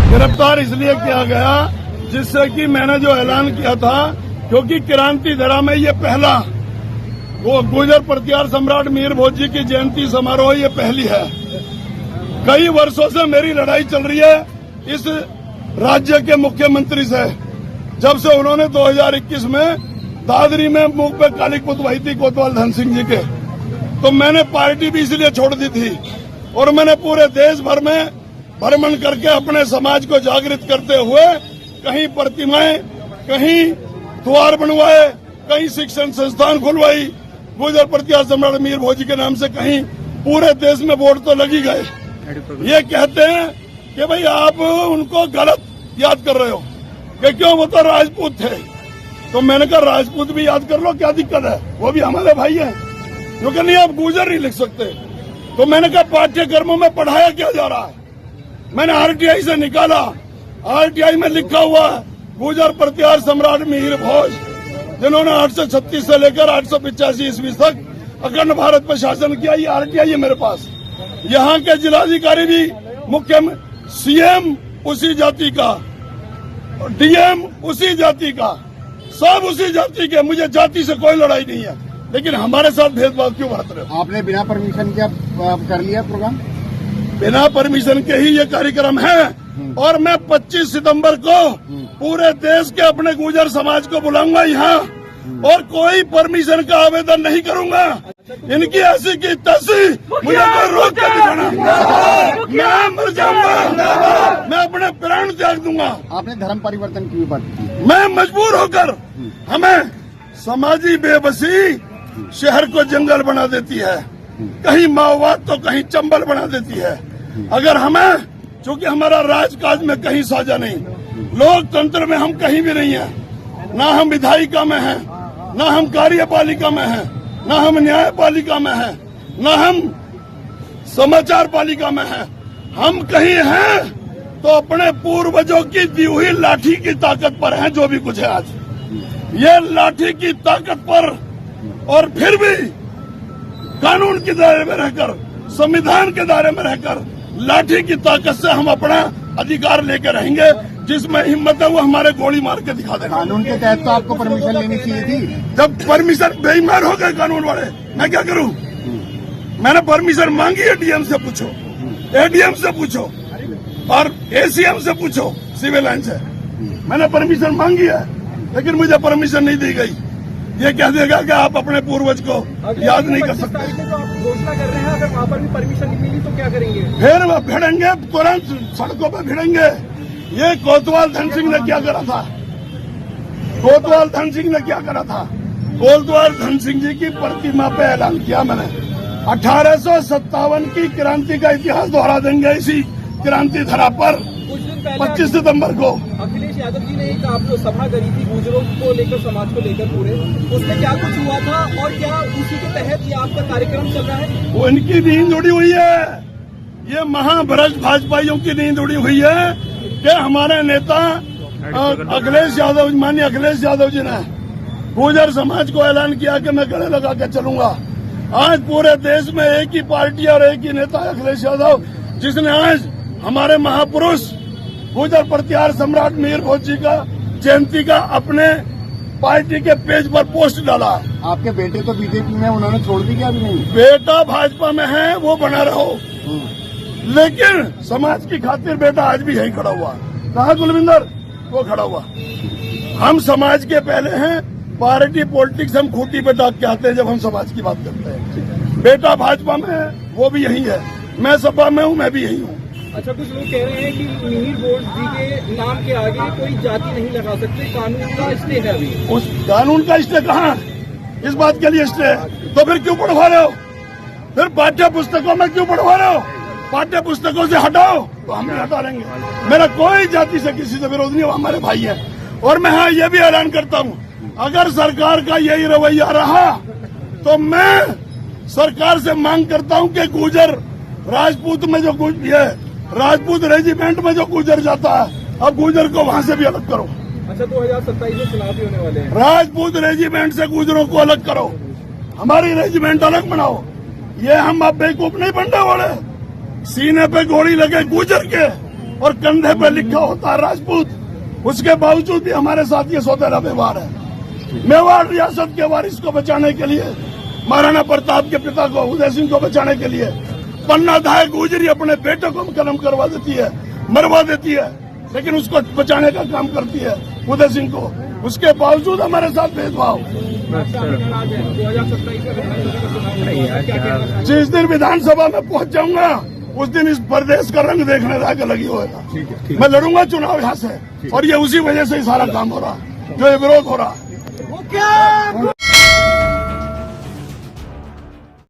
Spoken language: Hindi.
गिरफ्तार इसलिए किया गया जिससे कि मैंने जो ऐलान किया था, क्योंकि क्रांति धरा में ये पहला वो गुर्जर प्रतिहार सम्राट मीर भोज जी की जयंती समारोह ये पहली है। कई वर्षों से मेरी लड़ाई चल रही है इस राज्य के मुख्यमंत्री से। जब से उन्होंने 2021 में दादरी में मुंह पे काली कुतवाई थी कोतवाल धन सिंह जी के, तो मैंने पार्टी भी इसलिए छोड़ दी थी और मैंने पूरे देश भर में भ्रमण करके अपने समाज को जागृत करते हुए कहीं प्रतिमाएं, कहीं द्वार बनवाए, कहीं शिक्षण संस्थान खुलवाई, गुर्जर प्रतिहार सम्राट मीर भोज जी के नाम से कहीं पूरे देश में बोर्ड तो लगी गए। ये कहते हैं कि भाई आप उनको गलत याद कर रहे हो कि क्यों वो तो राजपूत थे। तो मैंने कहा राजपूत भी याद कर लो, क्या दिक्कत है, वो भी हमारे भाई हैं। क्योंकि नहीं आप गुर्जर नहीं लिख सकते। तो मैंने कहा पाठ्यक्रमों में पढ़ाया क्या जा रहा है। मैंने आरटीआई से निकाला, आरटीआई में लिखा हुआ है गुर्जर प्रतिहार सम्राट मीर भोज, जिन्होंने 836 से लेकर 885 ईस्वी तक अखंड भारत पर शासन किया। ये आरटीआई है मेरे पास। यहाँ के जिलाधिकारी भी मुख्य सीएम उसी जाति का, डीएम उसी जाति का, सब उसी जाति के। मुझे जाति से कोई लड़ाई नहीं है, लेकिन हमारे साथ भेदभाव क्यों बरत रहे हो। आपने बिना परमिशन के कर लिया प्रोग्राम? बिना परमिशन के ही ये कार्यक्रम है और मैं 25 सितंबर को पूरे देश के अपने गुर्जर समाज को बुलाऊंगा यहाँ और कोई परमिशन का आवेदन नहीं करूंगा। इनकी ऐसी की तैसी मुझे कोई रोक कर दिखाना, मैं मर जाऊंगा, मैं अपने प्राण त्याग दूंगा। आपने धर्म परिवर्तन की बात की। मैं मजबूर होकर, हमें समाजी बेबसी शहर को जंगल बना देती है, कहीं माओवाद तो कहीं चंबल बना देती है। अगर हमें, चूंकि हमारा राजकाज में कहीं साझा नहीं, लोकतंत्र में हम कहीं भी नहीं है, ना हम विधायिका में हैं, ना हम कार्यपालिका में हैं, ना हम न्यायपालिका में हैं, ना हम समाचार पालिका में हैं, हम कहीं हैं तो अपने पूर्वजों की दी हुई लाठी की ताकत पर हैं। जो भी कुछ है आज ये लाठी की ताकत पर, और फिर भी कानून के दायरे में रहकर, संविधान के दायरे में रहकर लाठी की ताकत से हम अपना अधिकार लेकर रहेंगे। जिसमें हिम्मत है वो हमारे गोली मार के दिखा देगा। कानून के तहत तो आपको परमिशन लेनी चाहिए थी। जब परमिशन बेईमान हो गए कानून वाले, मैं क्या करूं। मैंने परमिशन मांगी है, डीएम से पूछो, एडीएम से पूछो और एसीएम से पूछो, सिविल लाइन से मैंने परमिशन मांगी है, लेकिन मुझे परमिशन नहीं दी गई। ये कह देगा कि आप अपने पूर्वज को याद नहीं कर सकते। तो आप घोषणा कर रहे हैं, अगर वहाँ पर भी परमिशन नहीं मिली तो क्या करेंगे? फिर वो भिड़ेंगे, तुरंत सड़कों पर भिड़ेंगे। ये कोतवाल धन सिंह ने क्या करा था, कोतवाल धन सिंह ने क्या करा था। कोतवाल धन सिंह जी की प्रतिमा पे ऐलान किया मैंने, 1857 की क्रांति का इतिहास दोहरा देंगे इसी क्रांति धरा पर 25 सितंबर को। अखिलेश यादव जी ने एक आप जो सभा करी थी गुर्जरों को लेकर, समाज को लेकर पूरे, उसमें क्या कुछ हुआ था और क्या उसी के तहत ये आपका कार्यक्रम चल रहा है? वो इनकी नींद उड़ी हुई है, ये महाभ्रष्ट भाजपाइयों की नींद उड़ी हुई है कि हमारे नेता अखिलेश यादव, माननीय अखिलेश यादव जी ने गुर्जर समाज को ऐलान किया कि मैं गले लगा के चलूंगा। आज पूरे देश में एक ही पार्टी और एक ही नेता है अखिलेश यादव, जिसने आज हमारे महापुरुष गुर्जर प्रतिहार सम्राट मीर भोज जी का जयंती का अपने पार्टी के पेज पर पोस्ट डाला। आपके बेटे तो बीजेपी में, उन्होंने छोड़ दी क्या? अभी नहीं। बेटा भाजपा में है, वो बना रहो, लेकिन समाज की खातिर बेटा आज भी यही खड़ा हुआ। कहा गुलविंदर, वो खड़ा हुआ। हम समाज के पहले हैं, पार्टी पॉलिटिक्स हम खूंटी पे डाक के आते हैं जब हम समाज की बात करते हैं। बेटा भाजपा में है, वो भी यही है, मैं सपा में हूँ, मैं भी यही हूँ। अच्छा, कुछ लोग कह रहे हैं कि मीर भोज जी के नाम के आगे कोई जाति नहीं लगा सकते, कानून का स्टे है अभी। उस कानून का स्टे कहाँ, इस बात के लिए स्टे है तो फिर क्यों पढ़वा रहे हो? फिर पाठ्य पुस्तकों में क्यों पढ़वा रहे हो? पाठ्य पुस्तकों से हटाओ तो हम भी हटा लेंगे। मेरा कोई जाति से किसी से विरोध नहीं, वो हमारे भाई है। और मैं हाँ ये भी ऐलान करता हूँ, अगर सरकार का यही रवैया रहा तो मैं सरकार से मांग करता हूँ कि गुर्जर राजपूत में जो राजपूत रेजिमेंट में जो गुर्जर जाता है, अब गुर्जर को वहाँ से भी अलग करो। अच्छा, 2027 में चुनाव भी होने वाले हैं। राजपूत रेजिमेंट से गुर्जरों को अलग करो, हमारी रेजिमेंट अलग बनाओ। ये हम अब बेवकूफ नहीं बनने वाले। सीने पे गोली लगे गुर्जर के और कंधे पे लिखा होता है राजपूत, उसके बावजूद भी हमारे साथ ये सौतेला व्यवहार है। मेवाड़ रियासत के वारिस को बचाने के लिए, महाराणा प्रताप के पिता को उदय सिंह को बचाने के लिए पन्ना धाय गुजरी अपने बेटे को कलम करवा देती है, मरवा देती है, लेकिन उसको बचाने का काम करती है उदय सिंह को। उसके बावजूद हमारे साथ भेदभाव। जिस दिन विधानसभा में पहुंच जाऊंगा उस दिन इस प्रदेश का रंग देखने लायक अलग ही होगा। मैं लड़ूंगा चुनाव यहाँ से, और ये उसी वजह से ही सारा काम हो रहा, जो ये विरोध हो रहा।